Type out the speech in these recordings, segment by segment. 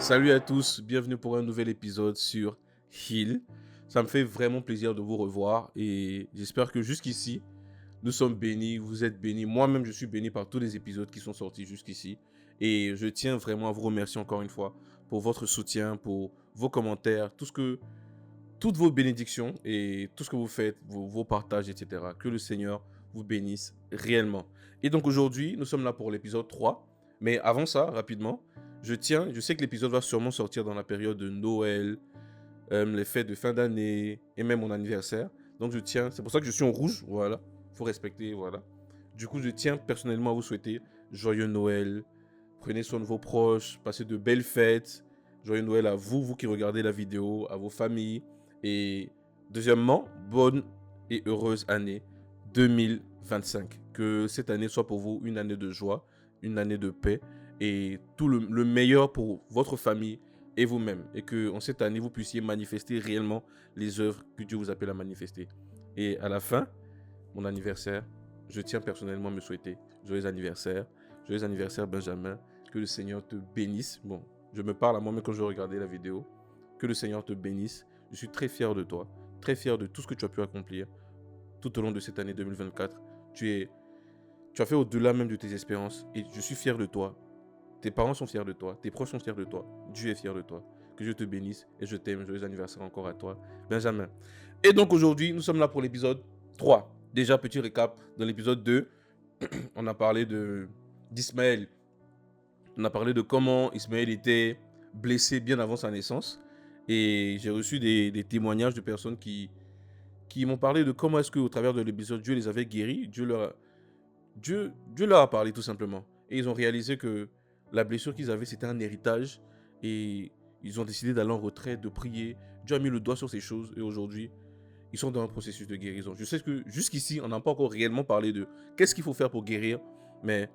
Salut à tous, bienvenue pour un nouvel épisode sur Heal. Ça me fait vraiment plaisir de vous revoir et j'espère que jusqu'ici, nous sommes bénis, vous êtes bénis. Moi-même, je suis béni par tous les épisodes qui sont sortis jusqu'ici. Et je tiens vraiment à vous remercier encore une fois pour votre soutien, pour vos commentaires, toutes vos bénédictions et tout ce que vous faites, vos partages, etc. Que le Seigneur vous bénisse réellement. Et donc aujourd'hui, nous sommes là pour l'épisode 3. Mais avant ça, rapidement, je sais que l'épisode va sûrement sortir dans la période de Noël, les fêtes de fin d'année et même mon anniversaire. Donc c'est pour ça que je suis en rouge, voilà. Il faut respecter, voilà. Du coup, je tiens personnellement à vous souhaiter joyeux Noël. Prenez soin de vos proches, passez de belles fêtes. Joyeux Noël à vous, vous qui regardez la vidéo, à vos familles. Et deuxièmement, bonne et heureuse année 2025. Que cette année soit pour vous une année de joie, une année de paix et tout le meilleur pour votre famille et vous-même. Et que en cette année, vous puissiez manifester réellement les œuvres que Dieu vous appelle à manifester. Et à la fin, mon anniversaire, je tiens personnellement à me souhaiter joyeux anniversaire. Joyeux anniversaire Benjamin. Que le Seigneur te bénisse. Bon, je me parle à moi-même quand je regardais la vidéo. Que le Seigneur te bénisse. Je suis très fier de toi. Très fier de tout ce que tu as pu accomplir tout au long de cette année 2024. Tu as fait au-delà même de tes espérances. Et je suis fier de toi. Tes parents sont fiers de toi. Tes proches sont fiers de toi. Dieu est fier de toi. Que Dieu te bénisse et je t'aime. Joyeux anniversaire encore à toi, Benjamin. Et donc aujourd'hui, nous sommes là pour l'épisode 3. Déjà, petit récap. Dans l'épisode 2, on a parlé d'Ismaël. On a parlé de comment Ismaël était blessé bien avant sa naissance. Et j'ai reçu des témoignages de personnes qui m'ont parlé de comment est-ce qu'au travers de l'épisode, Dieu les avait guéris. Dieu leur a parlé tout simplement. Et ils ont réalisé que la blessure qu'ils avaient, c'était un héritage. Et ils ont décidé d'aller en retraite, de prier. Dieu a mis le doigt sur ces choses. Et aujourd'hui, ils sont dans un processus de guérison. Je sais que jusqu'ici, on n'a pas encore réellement parlé de qu'est-ce qu'il faut faire pour guérir. Mais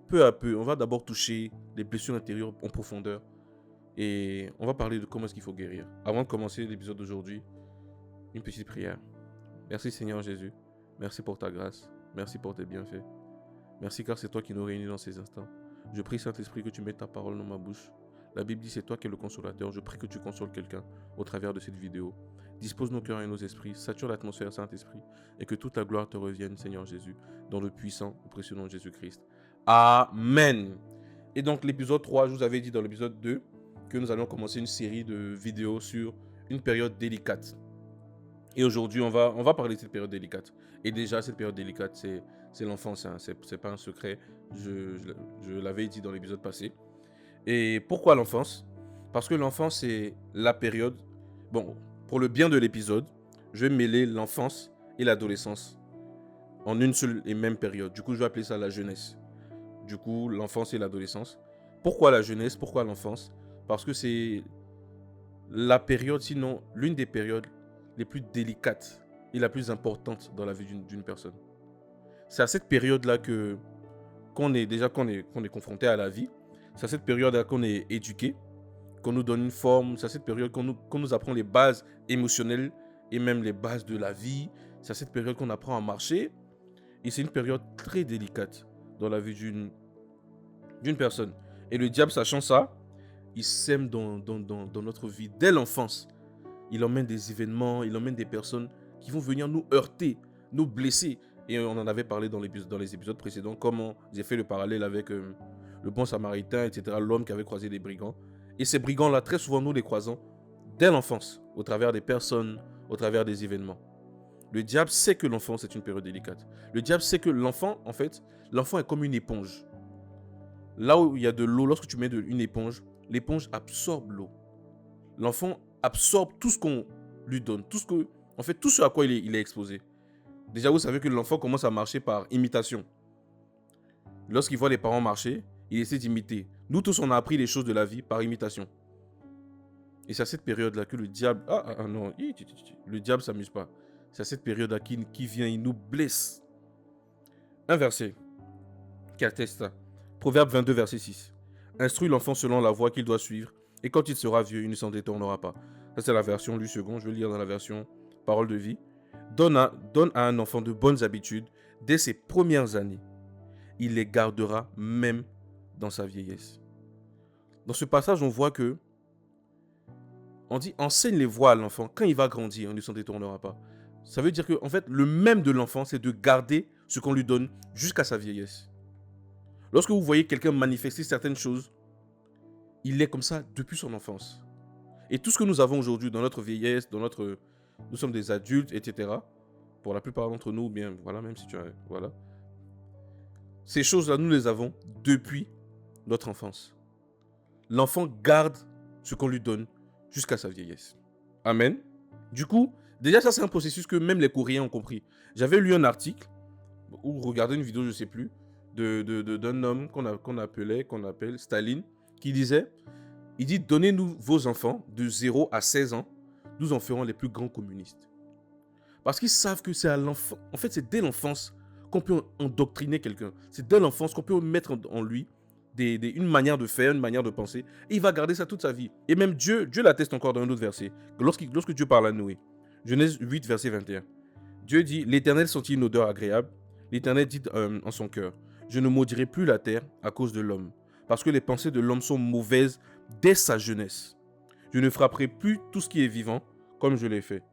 peu à peu, on va d'abord toucher les blessures intérieures en profondeur. Et on va parler de comment est-ce qu'il faut guérir. Avant de commencer l'épisode d'aujourd'hui, une petite prière. Merci Seigneur Jésus. Merci pour ta grâce. Merci pour tes bienfaits. Merci car c'est toi qui nous réunis dans ces instants. Je prie Saint-Esprit que tu mettes ta parole dans ma bouche. La Bible dit c'est toi qui es le consolateur. Je prie que tu consoles quelqu'un au travers de cette vidéo. Dispose nos cœurs et nos esprits, sature l'atmosphère Saint-Esprit et que toute la gloire te revienne Seigneur Jésus dans le puissant et précieux nom de Jésus-Christ. Amen. Et donc l'épisode 3, je vous avais dit dans l'épisode 2 que nous allons commencer une série de vidéos sur une période délicate. Et aujourd'hui, on va parler de cette période délicate. Et déjà, cette période délicate, c'est l'enfance. Hein. C'est pas un secret. Je l'avais dit dans l'épisode passé. Et pourquoi l'enfance? Parce que l'enfance, c'est la période... Bon, pour le bien de l'épisode, je vais mêler l'enfance et l'adolescence en une seule et même période. Du coup, je vais appeler ça la jeunesse. Du coup, l'enfance et l'adolescence. Pourquoi la jeunesse? Pourquoi l'enfance? Parce que c'est la période, sinon l'une des périodes les plus délicates et la plus importante dans la vie d'une personne. C'est à cette période-là qu'on est confronté à la vie. C'est à cette période-là qu'on est éduqué, qu'on nous donne une forme. C'est à cette période qu'on nous apprend les bases émotionnelles et même les bases de la vie. C'est à cette période qu'on apprend à marcher. Et c'est une période très délicate dans la vie d'une personne. Et le diable, sachant ça, il sème dans notre vie dès l'enfance. Il emmène des événements, il emmène des personnes qui vont venir nous heurter, nous blesser. Et on en avait parlé dans les épisodes précédents, comment j'ai fait le parallèle avec le bon samaritain, etc., l'homme qui avait croisé des brigands. Et ces brigands-là, très souvent, nous les croisons dès l'enfance, au travers des personnes, au travers des événements. Le diable sait que l'enfance est une période délicate. Le diable sait que l'enfant, en fait, l'enfant est comme une éponge. Là où il y a de l'eau, lorsque tu mets une éponge, l'éponge absorbe l'eau. L'enfant absorbe tout ce qu'on lui donne, tout ce à quoi il est exposé. Déjà, vous savez que l'enfant commence à marcher par imitation. Lorsqu'il voit les parents marcher, il essaie d'imiter. Nous tous, on a appris les choses de la vie par imitation. Et c'est à cette période-là que le diable... non, le diable ne s'amuse pas. C'est à cette période-là qu'il vient, il nous blesse. Un verset qui atteste ça. Proverbe 22, verset 6. Instruis l'enfant selon la voie qu'il doit suivre, et quand il sera vieux, il ne s'en détournera pas. Ça, c'est la version Lu second. Je vais lire dans la version Parole de vie. Donne à un enfant de bonnes habitudes dès ses premières années. Il les gardera même dans sa vieillesse. Dans ce passage, on voit que On dit enseigne les voies à l'enfant. Quand il va grandir, on ne s'en détournera pas. Ça veut dire que en fait, le même de l'enfant, c'est de garder ce qu'on lui donne jusqu'à sa vieillesse. Lorsque vous voyez quelqu'un manifester certaines choses, il est comme ça depuis son enfance. Et tout ce que nous avons aujourd'hui dans notre vieillesse, nous sommes des adultes, etc. Pour la plupart d'entre nous, bien, voilà, même si tu as, voilà. Ces choses-là, nous les avons depuis notre enfance. L'enfant garde ce qu'on lui donne jusqu'à sa vieillesse. Amen. Du coup, déjà ça c'est un processus que même les Coréens ont compris. J'avais lu un article, ou regardé une vidéo, je ne sais plus, d'un homme qu'on appelle Staline, qui disait, il dit, donnez-nous vos enfants de 0 à 16 ans, nous en ferons les plus grands communistes. Parce qu'ils savent que c'est à l'enfant, en fait c'est dès l'enfance qu'on peut endoctriner quelqu'un. C'est dès l'enfance qu'on peut mettre en lui une manière de faire, une manière de penser, et il va garder ça toute sa vie. Et même Dieu l'atteste encore dans un autre verset. Lorsque Dieu parle à Noé, Genèse 8, verset 21, Dieu dit, l'Éternel sentit une odeur agréable, l'Éternel dit en son cœur, je ne maudirai plus la terre à cause de l'homme, parce que les pensées de l'homme sont mauvaises dès sa jeunesse. Je ne frapperai plus tout ce qui est vivant, comme je l'ai fait.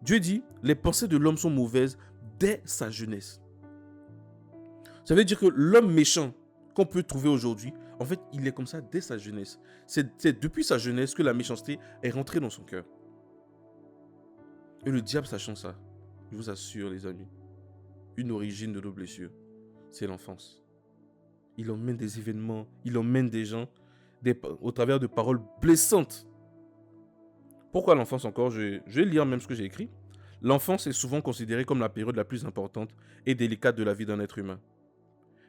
Dieu dit, les pensées de l'homme sont mauvaises dès sa jeunesse. Ça veut dire que l'homme méchant qu'on peut trouver aujourd'hui, en fait, il est comme ça dès sa jeunesse. C'est depuis sa jeunesse que la méchanceté est rentrée dans son cœur. Et le diable, sachant ça, je vous assure les amis, une origine de nos blessures, c'est l'enfance. Il emmène des événements, il emmène des gens au travers de paroles blessantes. Pourquoi l'enfance encore? Je vais lire même ce que j'ai écrit. L'enfance est souvent considérée comme la période la plus importante et délicate de la vie d'un être humain.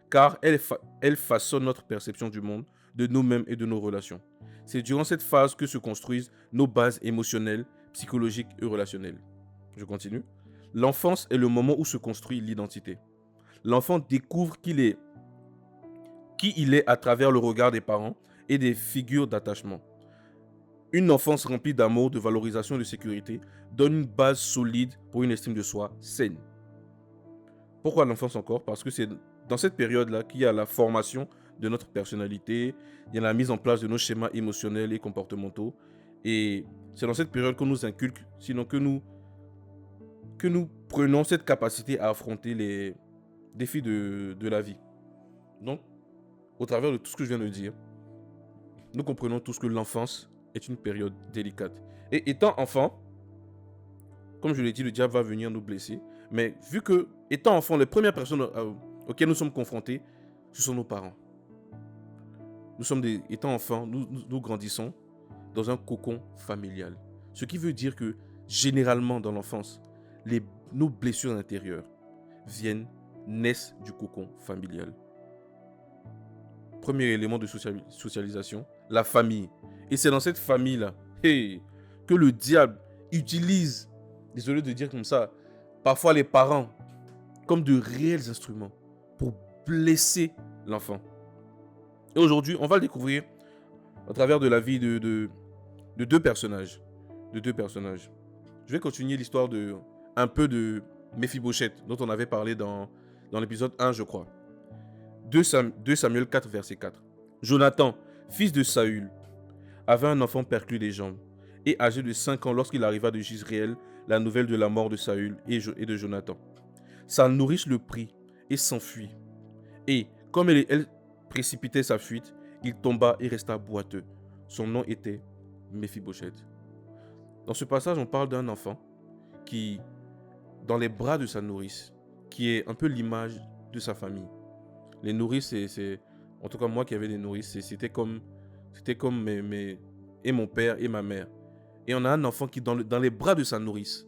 Car elle façonne notre perception du monde, de nous-mêmes et de nos relations. C'est durant cette phase que se construisent nos bases émotionnelles, psychologiques et relationnelles. Je continue. L'enfance est le moment où se construit l'identité. L'enfant découvre qui il est à travers le regard des parents et des figures d'attachement. Une enfance remplie d'amour, de valorisation et de sécurité donne une base solide pour une estime de soi saine. Pourquoi l'enfance encore? Parce que c'est dans cette période-là qu'il y a la formation de notre personnalité, il y a la mise en place de nos schémas émotionnels et comportementaux. Et c'est dans cette période qu'on nous inculque, sinon que nous prenons cette capacité à affronter les défis de la vie. Donc, au travers de tout ce que je viens de dire, nous comprenons tous que l'enfance est une période délicate. Et étant enfant, comme je l'ai dit, le diable va venir nous blesser. Mais vu que, étant enfant, les premières personnes auxquelles nous sommes confrontés, ce sont nos parents. Étant enfants, nous grandissons dans un cocon familial. Ce qui veut dire que, généralement, dans l'enfance, nos blessures intérieures naissent du cocon familial. Premier élément de socialisation, la famille. Et c'est dans cette famille-là que le diable utilise, désolé de dire comme ça, parfois les parents comme de réels instruments pour blesser l'enfant. Et aujourd'hui, on va le découvrir à travers de la vie de deux personnages. Je vais continuer l'histoire un peu de Méphibosheth, dont on avait parlé dans l'épisode 1, je crois. 2 Samuel 4, verset 4. Jonathan, fils de Saül, avait un enfant perclus des jambes, et âgé de 5 ans lorsqu'il arriva de Jizréel la nouvelle de la mort de Saül et de Jonathan. Sa nourrice le prit et s'enfuit. Et comme elle précipitait sa fuite, il tomba et resta boiteux. Son nom était Méphibosheth. Dans ce passage, on parle d'un enfant qui, dans les bras de sa nourrice, qui est un peu l'image de sa famille. Les nourrices, en tout cas moi qui avais des nourrices, c'était comme et mon père et ma mère. Et on a un enfant qui, dans les bras de sa nourrice,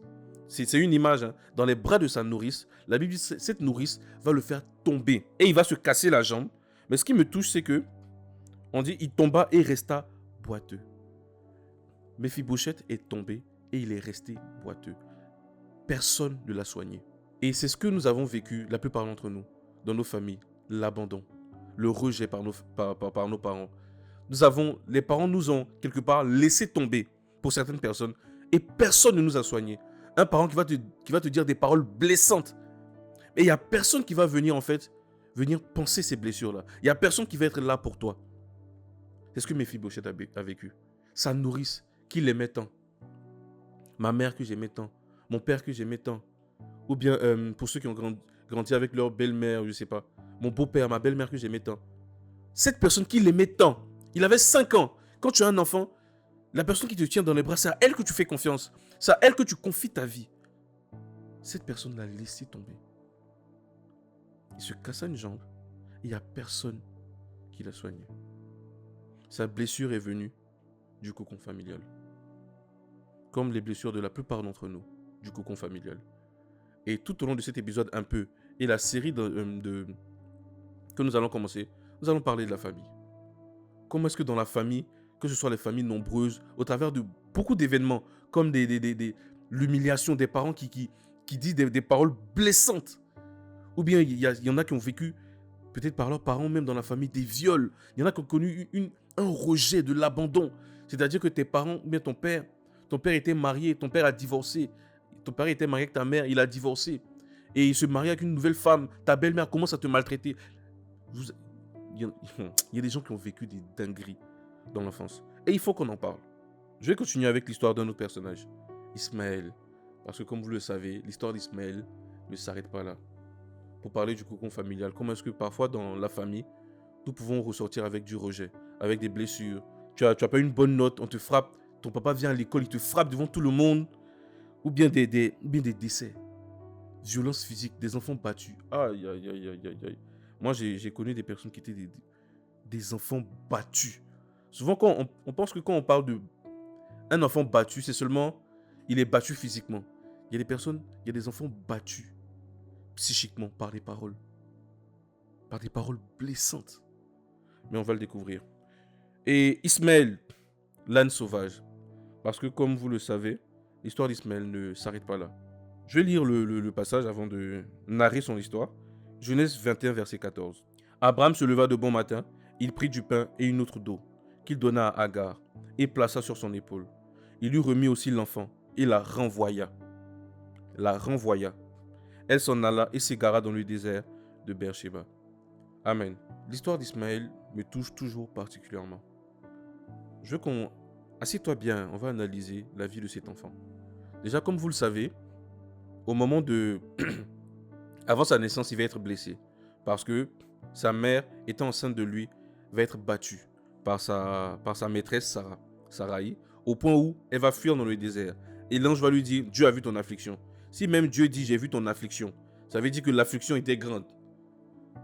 c'est une image, hein, dans les bras de sa nourrice, la Bible dit cette nourrice va le faire tomber et il va se casser la jambe. Mais ce qui me touche, c'est que on dit il tomba et resta boiteux. Méphibosheth est tombé et il est resté boiteux. Personne ne l'a soigné. Et c'est ce que nous avons vécu, la plupart d'entre nous, dans nos familles, l'abandon, le rejet par nos parents. Les parents nous ont quelque part laissé tomber pour certaines personnes et personne ne nous a soignés. Un parent qui va te dire des paroles blessantes. Et il n'y a personne qui va venir penser ces blessures-là. Il n'y a personne qui va être là pour toi. C'est ce que Méphibosheth a vécu. Sa nourrice qui l'aimait tant. Ma mère que j'aimais tant. Mon père que j'aimais tant. Ou bien pour ceux qui ont grandi avec leur belle-mère, je sais pas. Mon beau-père, ma belle-mère que j'aimais tant. Cette personne qui l'aimait tant, il avait 5 ans. Quand tu as un enfant, la personne qui te tient dans les bras, c'est à elle que tu fais confiance. C'est à elle que tu confies ta vie. Cette personne l'a laissé tomber. Il se cassa une jambe. Il n'y a personne qui l'a soigné. Sa blessure est venue du cocon familial. Comme les blessures de la plupart d'entre nous, du cocon familial. Et tout au long de cet épisode un peu, et la série que nous allons commencer, nous allons parler de la famille. Comment est-ce que dans la famille, que ce soit les familles nombreuses, au travers de beaucoup d'événements, comme l'humiliation des parents qui disent des paroles blessantes, ou bien il y en a qui ont vécu, peut-être par leurs parents, même dans la famille, des viols. Il y en a qui ont connu un rejet, de l'abandon. C'est-à-dire que tes parents, ou bien ton père était marié, ton père a divorcé. Ton père était marié avec ta mère, il a divorcé. Et il se marie avec une nouvelle femme. Ta belle-mère commence à te maltraiter. Il y a des gens qui ont vécu des dingueries dans l'enfance. Et il faut qu'on en parle. Je vais continuer avec l'histoire d'un autre personnage, Ismaël. Parce que comme vous le savez, l'histoire d'Ismaël ne s'arrête pas là. Pour parler du cocon familial, comment est-ce que parfois dans la famille, nous pouvons ressortir avec du rejet, avec des blessures. Tu as pas une bonne note, on te frappe. Ton papa vient à l'école, il te frappe devant tout le monde. Ou bien des décès. Violence physique, des enfants battus. Aïe, aïe, aïe, aïe, aïe, aïe. Moi, j'ai connu des personnes qui étaient des enfants battus. Souvent, quand on pense que quand on parle d'un enfant battu, c'est seulement il est battu physiquement. Il y a des personnes, il y a des enfants battus psychiquement par des paroles blessantes. Mais on va le découvrir. Et Ismaël, l'âne sauvage. Parce que comme vous le savez, l'histoire d'Ismaël ne s'arrête pas là. Je vais lire le passage avant de narrer son histoire. Genèse 21, verset 14. Abraham se leva de bon matin, il prit du pain et une autre d'eau, qu'il donna à Agar, et plaça sur son épaule. Il lui remit aussi l'enfant, et la renvoya. Elle s'en alla et s'égara dans le désert de Beersheba. Amen. L'histoire d'Ismaël me touche toujours particulièrement. Je veux qu'on... Assieds-toi bien, on va analyser la vie de cet enfant. Déjà, comme vous le savez, au moment de... Avant sa naissance, il va être blessé. Parce que sa mère, étant enceinte de lui, va être battue par sa maîtresse, Sarai, au point où elle va fuir dans le désert. Et l'ange va lui dire, Dieu a vu ton affliction. Si même Dieu dit, j'ai vu ton affliction, ça veut dire que l'affliction était grande.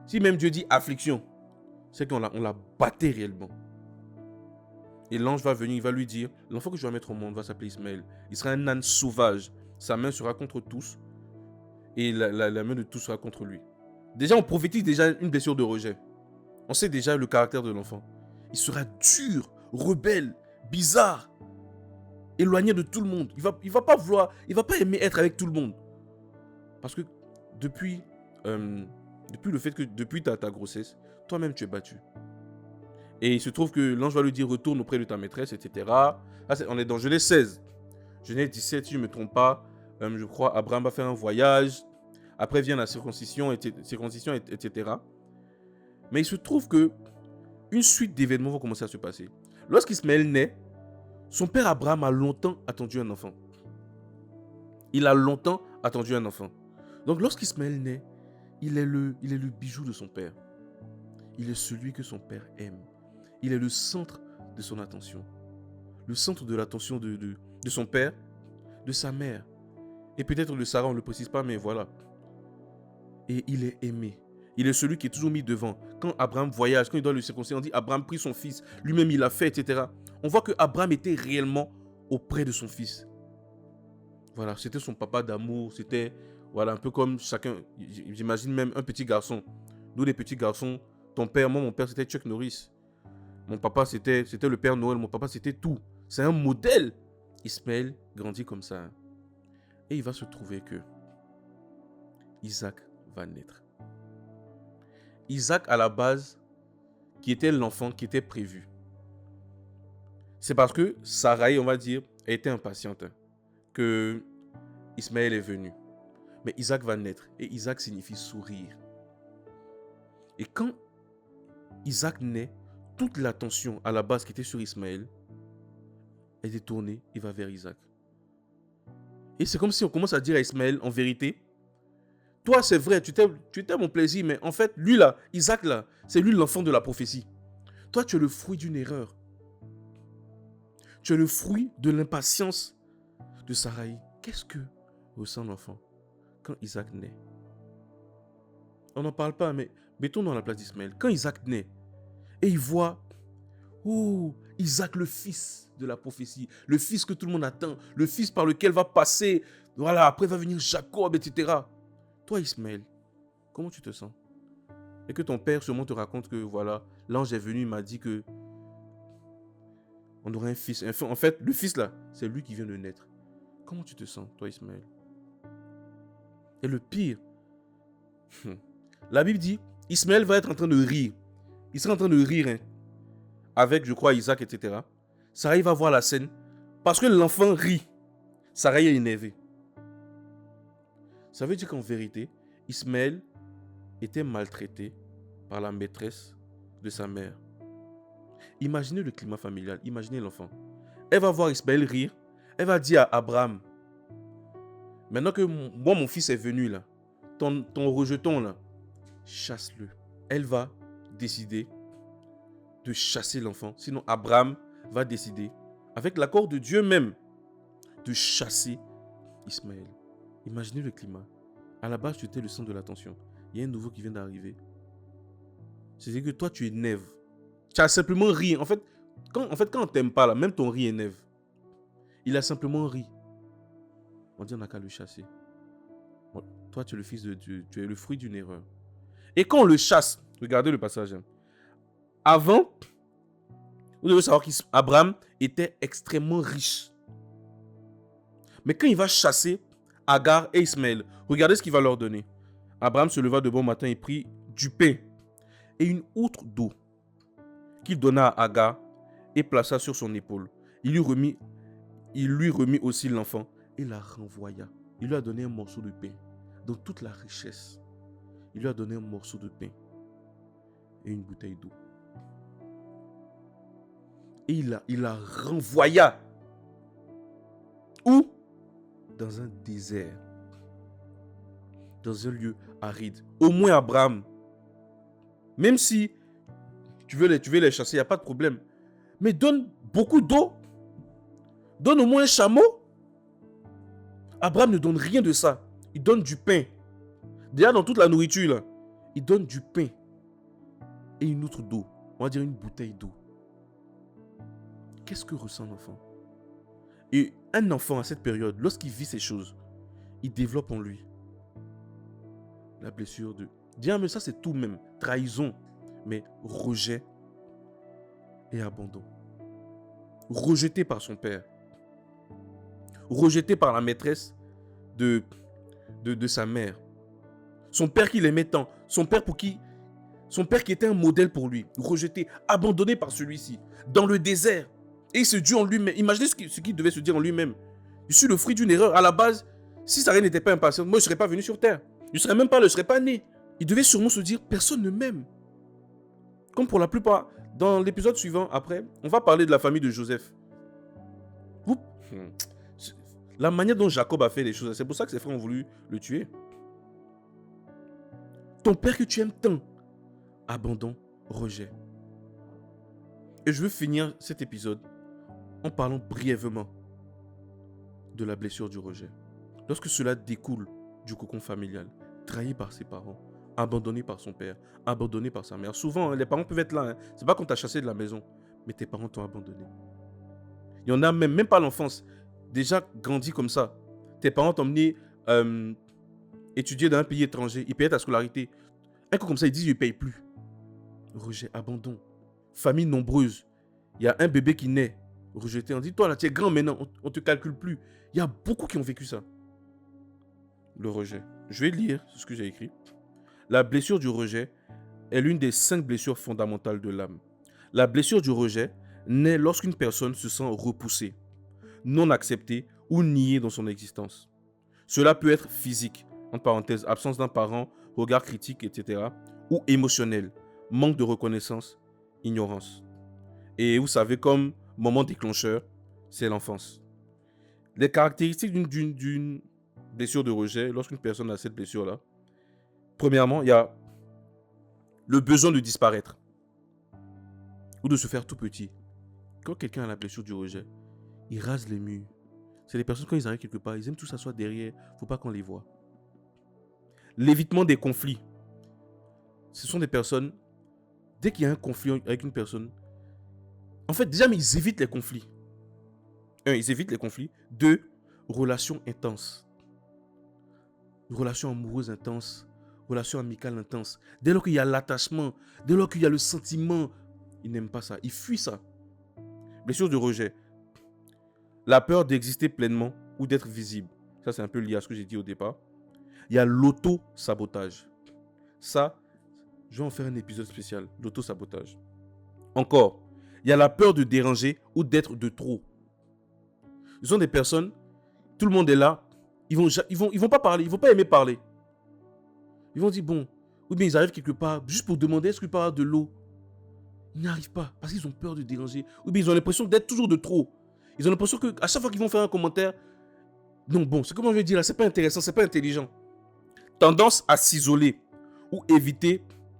Si même Dieu dit affliction, c'est qu'on la battait réellement. Et l'ange va venir, il va lui dire, l'enfant que je vais mettre au monde va s'appeler Ismaël. Il sera un âne sauvage. Sa main sera contre tous. Et la main de tous sera contre lui. Déjà, on prophétise déjà une blessure de rejet. On sait déjà le caractère de l'enfant. Il sera dur, rebelle, bizarre, éloigné de tout le monde. Il va pas vouloir, il va pas aimer être avec tout le monde. Parce que depuis ta grossesse, toi-même tu es battu. Et il se trouve que l'ange va lui dire retourne auprès de ta maîtresse, etc. Là, on est dans Genèse 16. Genèse 17, si je ne me trompe pas, je crois, Abraham va faire un voyage. Après vient la circoncision, etc. Mais il se trouve que une suite d'événements vont commencer à se passer. Lorsqu'Ismaël naît, son père Abraham a longtemps attendu un enfant. Il a longtemps attendu un enfant. Donc lorsqu'Ismaël naît, il est le bijou de son père. Il est celui que son père aime. Il est le centre de son attention. Le centre de l'attention de son père, de sa mère. Et peut-être de Sarah, on ne le précise pas, mais voilà. Et il est aimé. Il est celui qui est toujours mis devant. Quand Abraham voyage, quand il doit le circoncire, on dit Abraham prit son fils. Lui-même, il l'a fait, etc. On voit que Abraham était réellement auprès de son fils. Voilà, c'était son papa d'amour. C'était voilà, un peu comme chacun. J'imagine même un petit garçon. Nous, les petits garçons, ton père, moi, mon père, c'était Chuck Norris. Mon papa, c'était le Père Noël. Mon papa, c'était tout. C'est un modèle. Ismaël grandit comme ça. Et il va se trouver que Isaac va naître. Isaac, à la base, qui était l'enfant qui était prévu. C'est parce que Sarai, on va dire, était impatiente que Ismaël est venu. Mais Isaac va naître. Et Isaac signifie sourire. Et quand Isaac naît, toute l'attention à la base qui était sur Ismaël est détourné et va vers Isaac. Et c'est comme si on commence à dire à Ismaël, en vérité, toi c'est vrai, tu t'aimes mon plaisir, mais en fait, lui là, Isaac là, c'est lui l'enfant de la prophétie. Toi, tu es le fruit d'une erreur. Tu es le fruit de l'impatience de Saraï. Qu'est-ce que ressent l'enfant quand Isaac naît? On n'en parle pas, mais mettons-nous à la place d'Ismaël. Quand Isaac naît, et il voit, oh, Isaac le fils de la prophétie, le fils que tout le monde attend, le fils par lequel va passer, voilà, après va venir Jacob, etc. Toi, Ismaël, comment tu te sens? Et que ton père sûrement te raconte que, voilà, l'ange est venu, il m'a dit que on aurait un fils. En fait, le fils là, c'est lui qui vient de naître. Comment tu te sens, toi, Ismaël? Et le pire, la Bible dit, Ismaël va être en train de rire. Il sera en train de rire, hein, avec, je crois, Isaac, etc. Sarah va voir la scène, parce que l'enfant rit. Sarah est énervée. Ça veut dire qu'en vérité, Ismaël était maltraité par la maîtresse de sa mère. Imaginez le climat familial, imaginez l'enfant. Elle va voir Ismaël rire, elle va dire à Abraham, maintenant que moi, mon fils est venu là, ton rejeton là, chasse-le. Elle va décider de chasser l'enfant. Sinon, Abraham va décider, avec l'accord de Dieu même, de chasser Ismaël. Imaginez le climat. À la base, tu étais le centre de l'attention. Il y a un nouveau qui vient d'arriver. C'est-à-dire que toi, tu énerves. Tu as simplement ri. En fait, quand on t'aime pas, là, même ton rire énerve. Il a simplement ri. On dit on n'a qu'à le chasser. Bon, toi, tu es le fils de Dieu. Tu es le fruit d'une erreur. Et quand on le chasse, regardez le passage. Avant, vous devez savoir qu'Abraham était extrêmement riche. Mais quand il va chasser Agar et Ismaël, regardez ce qu'il va leur donner. Abraham se leva de bon matin et prit du pain et une outre d'eau qu'il donna à Agar et plaça sur son épaule. Il lui remit aussi l'enfant et la renvoya. Il lui a donné un morceau de pain. Dans toute la richesse, il lui a donné un morceau de pain et une bouteille d'eau. Et il la renvoya. Où? Dans un désert. Dans un lieu aride. Au moins Abraham, même si tu veux les chasser, il n'y a pas de problème. Mais donne beaucoup d'eau. Donne au moins un chameau. Abraham ne donne rien de ça. Il donne du pain. Déjà dans toute la nourriture, là, il donne du pain et une outre d'eau. On va dire une bouteille d'eau. Qu'est-ce que ressent l'enfant? Et un enfant à cette période, lorsqu'il vit ces choses, il développe en lui la blessure de... Dis, mais ça c'est tout même. Trahison, mais rejet et abandon. Rejeté par son père. Rejeté par la maîtresse de sa mère. Son père qui l'aimait tant. Son père qui était un modèle pour lui. Rejeté, abandonné par celui-ci. Dans le désert. Et il se dit en lui-même. Imaginez ce qu'il devait se dire en lui-même. Je suis le fruit d'une erreur. À la base, si Sarah n'était pas impatiente, moi je ne serais pas venu sur terre. Je ne serais même pas là, je ne serais pas né. Il devait sûrement se dire, personne ne m'aime. Comme pour la plupart. Dans l'épisode suivant, après, on va parler de la famille de Joseph. La manière dont Jacob a fait les choses, c'est pour ça que ses frères ont voulu le tuer. Ton père que tu aimes tant, abandon, rejet. Et je veux finir cet épisode en parlant brièvement de la blessure du rejet. Lorsque cela découle du cocon familial, trahi par ses parents, abandonné par son père, abandonné par sa mère. Souvent, les parents peuvent être là. C'est pas qu'on t'a chassé de la maison, mais tes parents t'ont abandonné. Il y en a même pas l'enfance. Déjà grandi comme ça. Tes parents t'ont emmené étudier dans un pays étranger. Ils payaient ta scolarité. Un coup comme ça, ils disent ils ne payent plus. Rejet, abandon. Famille nombreuse. Il y a un bébé qui naît. Rejeté. On dit, toi là, tu es grand maintenant. On ne te calcule plus. Il y a beaucoup qui ont vécu ça. Le rejet. Je vais lire ce que j'ai écrit. La blessure du rejet est l'une des 5 blessures fondamentales de l'âme. La blessure du rejet naît lorsqu'une personne se sent repoussée, non acceptée ou niée dans son existence. Cela peut être physique, entre parenthèses, absence d'un parent, regard critique, etc. ou émotionnel, manque de reconnaissance, ignorance. Et vous savez, comme moment déclencheur, c'est l'enfance. Les caractéristiques d'une blessure de rejet, lorsqu'une personne a cette blessure-là, premièrement, il y a le besoin de disparaître ou de se faire tout petit. Quand quelqu'un a la blessure du rejet, il rase les murs. C'est les personnes, quand ils arrivent quelque part, ils aiment tout s'asseoir derrière, il ne faut pas qu'on les voit. L'évitement des conflits. Ce sont des personnes, dès qu'il y a un conflit avec une personne, en fait, déjà, mais ils évitent les conflits. Un, ils évitent les conflits. Deux, relations intenses. Relations amoureuses intenses. Relations amicales intenses. Dès lors qu'il y a l'attachement, dès lors qu'il y a le sentiment, ils n'aiment pas ça. Ils fuient ça. Blessure de rejet. La peur d'exister pleinement ou d'être visible. Ça, c'est un peu lié à ce que j'ai dit au départ. Il y a l'auto-sabotage. Ça, je vais en faire un épisode spécial. L'auto-sabotage. Encore, il y a la peur de déranger ou d'être de trop. Ce sont des personnes, tout le monde est là, ils vont pas parler, ils vont pas aimer parler. Ils vont dire bon, ou bien ils arrivent quelque part juste pour demander est-ce qu'il peut y avoir de l'eau. Ils n'y arrivent pas parce qu'ils ont peur de déranger. Ou bien ils ont l'impression d'être toujours de trop. Ils ont l'impression qu'à chaque fois qu'ils vont faire un commentaire, non bon, c'est comme je vais dire là, c'est pas intéressant, c'est pas intelligent. Tendance à s'isoler ou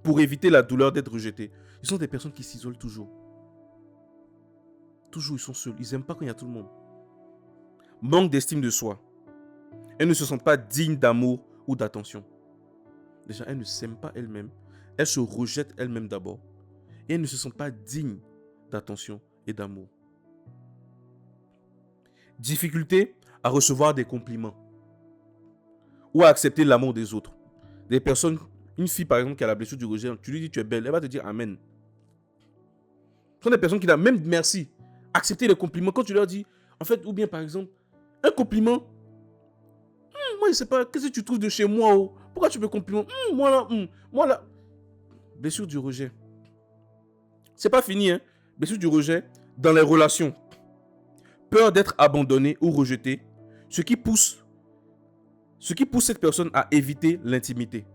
pour éviter la douleur d'être rejeté. Ils sont des personnes qui s'isolent toujours. Toujours ils sont seuls, ils n'aiment pas quand il y a tout le monde. Manque d'estime de soi. Elles ne se sentent pas dignes d'amour ou d'attention. Déjà, elles ne s'aiment pas elles-mêmes. Elles se rejettent elles-mêmes d'abord. Et elles ne se sentent pas dignes d'attention et d'amour. Difficulté à recevoir des compliments. Ou à accepter l'amour des autres. Des personnes, une fille par exemple qui a la blessure du rejet, tu lui dis tu es belle, elle va te dire amen. Ce sont des personnes qui disent même merci. Accepter les compliments quand tu leur dis, en fait, ou bien par exemple, un compliment. Moi, je ne sais pas, qu'est-ce que tu trouves de chez moi? Oh? Pourquoi tu me complimentes? Moi là. Blessure du rejet. C'est pas fini, hein. Blessure du rejet dans les relations. Peur d'être abandonné ou rejeté, ce qui pousse cette personne à éviter l'intimité.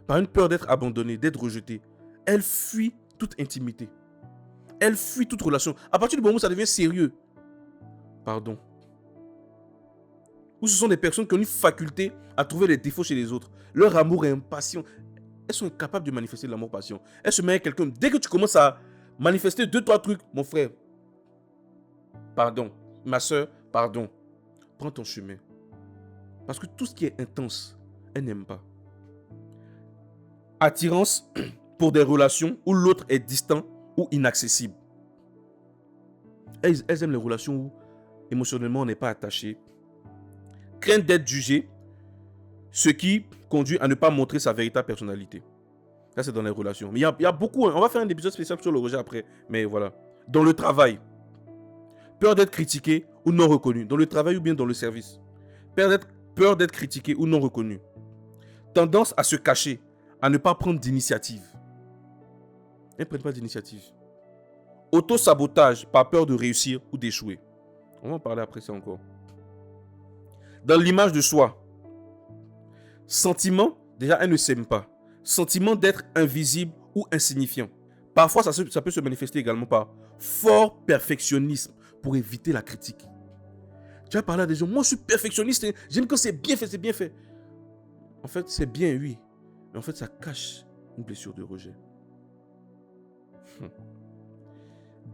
Par une peur d'être abandonné, d'être rejeté, elle fuit toute intimité. Elle fuit toute relation. À partir du moment où ça devient sérieux, pardon, ou ce sont des personnes qui ont une faculté à trouver les défauts chez les autres. Leur amour est impatient. Elles sont incapables de manifester l'amour patient. Elles se mettent avec quelqu'un. Dès que tu commences à manifester 2-3 trucs, mon frère, pardon, ma soeur, pardon, prends ton chemin. Parce que tout ce qui est intense, elles n'aiment pas. Attirance pour des relations où l'autre est distant ou inaccessible. Elles aiment les relations où émotionnellement on n'est pas attaché. Crainte d'être jugé, ce qui conduit à ne pas montrer sa véritable personnalité. Ça, c'est dans les relations. Mais il y a beaucoup, hein. On va faire un épisode spécial sur le rejet après. Mais voilà. Dans le travail, peur d'être critiqué ou non reconnu. Dans le travail ou bien dans le service. Peur d'être critiqué ou non reconnu. Tendance à se cacher, à ne pas prendre d'initiative. Elles ne prennent pas d'initiative. Auto-sabotage par peur de réussir ou d'échouer. On va en parler après ça encore. Dans l'image de soi, sentiment, déjà elles ne s'aiment pas. Sentiment d'être invisible ou insignifiant. Parfois, ça peut se manifester également par fort perfectionnisme pour éviter la critique. Tu vas parler à des gens, moi je suis perfectionniste, j'aime quand c'est bien fait, c'est bien fait. En fait, c'est bien, oui. Mais en fait, ça cache une blessure de rejet.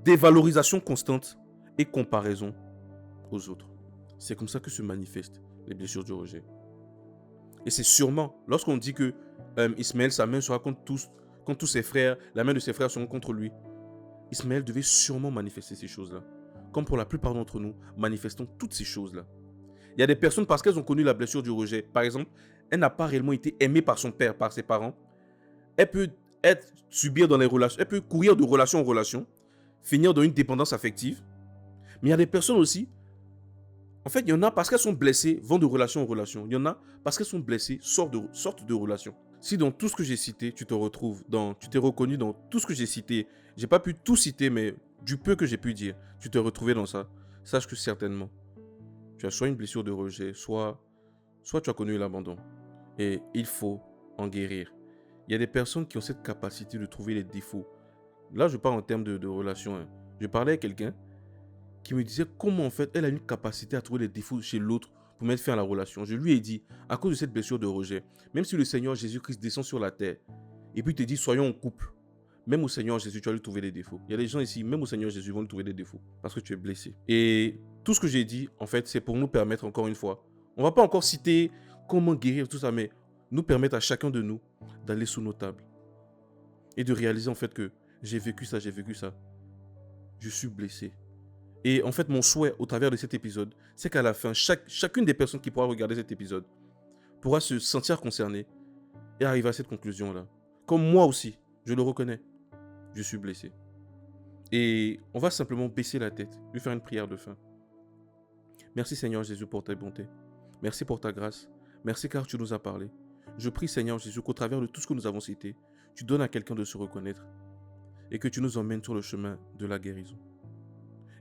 Dévalorisation constante et comparaison aux autres. C'est comme ça que se manifestent les blessures du rejet. Et c'est sûrement, lorsqu'on dit que Ismaël, sa main sera contre tous ses frères, la main de ses frères sera contre lui. Ismaël devait sûrement manifester ces choses-là. Comme pour la plupart d'entre nous, manifestons toutes ces choses-là. Il y a des personnes, parce qu'elles ont connu la blessure du rejet, par exemple, elle n'a pas réellement été aimée par son père, par ses parents. Elle peut subir dans les relations, elle peut courir de relation en relation, finir dans une dépendance affective. Mais il y a des personnes aussi, en fait, il y en a parce qu'elles sont blessées, vont de relation en relation. Il y en a parce qu'elles sont blessées, sortent de relation. Si dans tout ce que j'ai cité, tu t'es reconnu dans tout ce que j'ai cité, j'ai pas pu tout citer, mais du peu que j'ai pu dire, tu t'es retrouvé dans ça, sache que certainement, tu as soit une blessure de rejet, soit tu as connu l'abandon. Et il faut en guérir. Il y a des personnes qui ont cette capacité de trouver les défauts. Là, je parle en termes de relation. Je parlais à quelqu'un, qui me disait comment en fait elle a une capacité à trouver les défauts chez l'autre pour mettre fin à la relation. Je lui ai dit, à cause de cette blessure de rejet, même si le Seigneur Jésus-Christ descend sur la terre et puis te dit soyons en couple, même au Seigneur Jésus, tu vas lui trouver des défauts. Il y a des gens ici, même au Seigneur Jésus, vont lui trouver des défauts parce que tu es blessé. Et tout ce que j'ai dit, en fait, c'est pour nous permettre, encore une fois, on ne va pas encore citer comment guérir tout ça, mais nous permettre à chacun de nous d'aller sous nos tables et de réaliser en fait que j'ai vécu ça, je suis blessé. Et en fait, mon souhait au travers de cet épisode, c'est qu'à la fin, chacune des personnes qui pourra regarder cet épisode pourra se sentir concernée et arriver à cette conclusion-là. Comme moi aussi, je le reconnais, je suis blessé. Et on va simplement baisser la tête, lui faire une prière de fin. Merci Seigneur Jésus pour ta bonté. Merci pour ta grâce. Merci car tu nous as parlé. Je prie Seigneur Jésus qu'au travers de tout ce que nous avons cité, tu donnes à quelqu'un de se reconnaître et que tu nous emmènes sur le chemin de la guérison.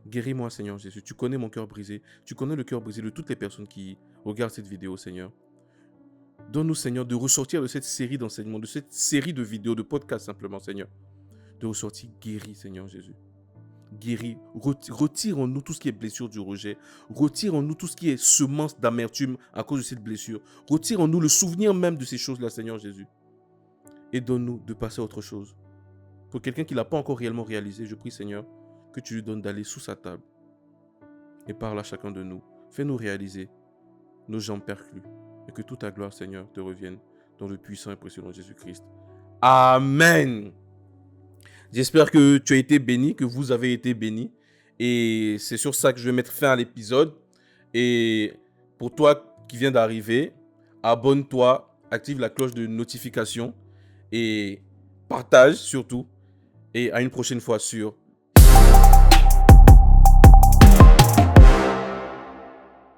Guéris-moi Seigneur Jésus. Tu connais mon cœur brisé. Tu connais le cœur brisé de toutes les personnes qui regardent cette vidéo Seigneur. Donne-nous Seigneur de ressortir de cette série d'enseignements, de cette série de vidéos, de podcasts simplement Seigneur. De ressortir guéri Seigneur Jésus. Guéris, retire en nous tout ce qui est blessure du rejet, retire en nous tout ce qui est semence d'amertume à cause de cette blessure, retire en nous le souvenir même de ces choses-là, Seigneur Jésus, et donne-nous de passer à autre chose. Pour quelqu'un qui ne l'a pas encore réellement réalisé, je prie, Seigneur, que tu lui donnes d'aller sous sa table et parle à chacun de nous. Fais-nous réaliser nos jambes perclues et que toute ta gloire, Seigneur, te revienne dans le puissant et précieux nom de Jésus-Christ. Amen. J'espère que tu as été béni, que vous avez été béni. Et c'est sur ça que je vais mettre fin à l'épisode. Et pour toi qui viens d'arriver, abonne-toi, active la cloche de notification et partage surtout. Et à une prochaine fois sur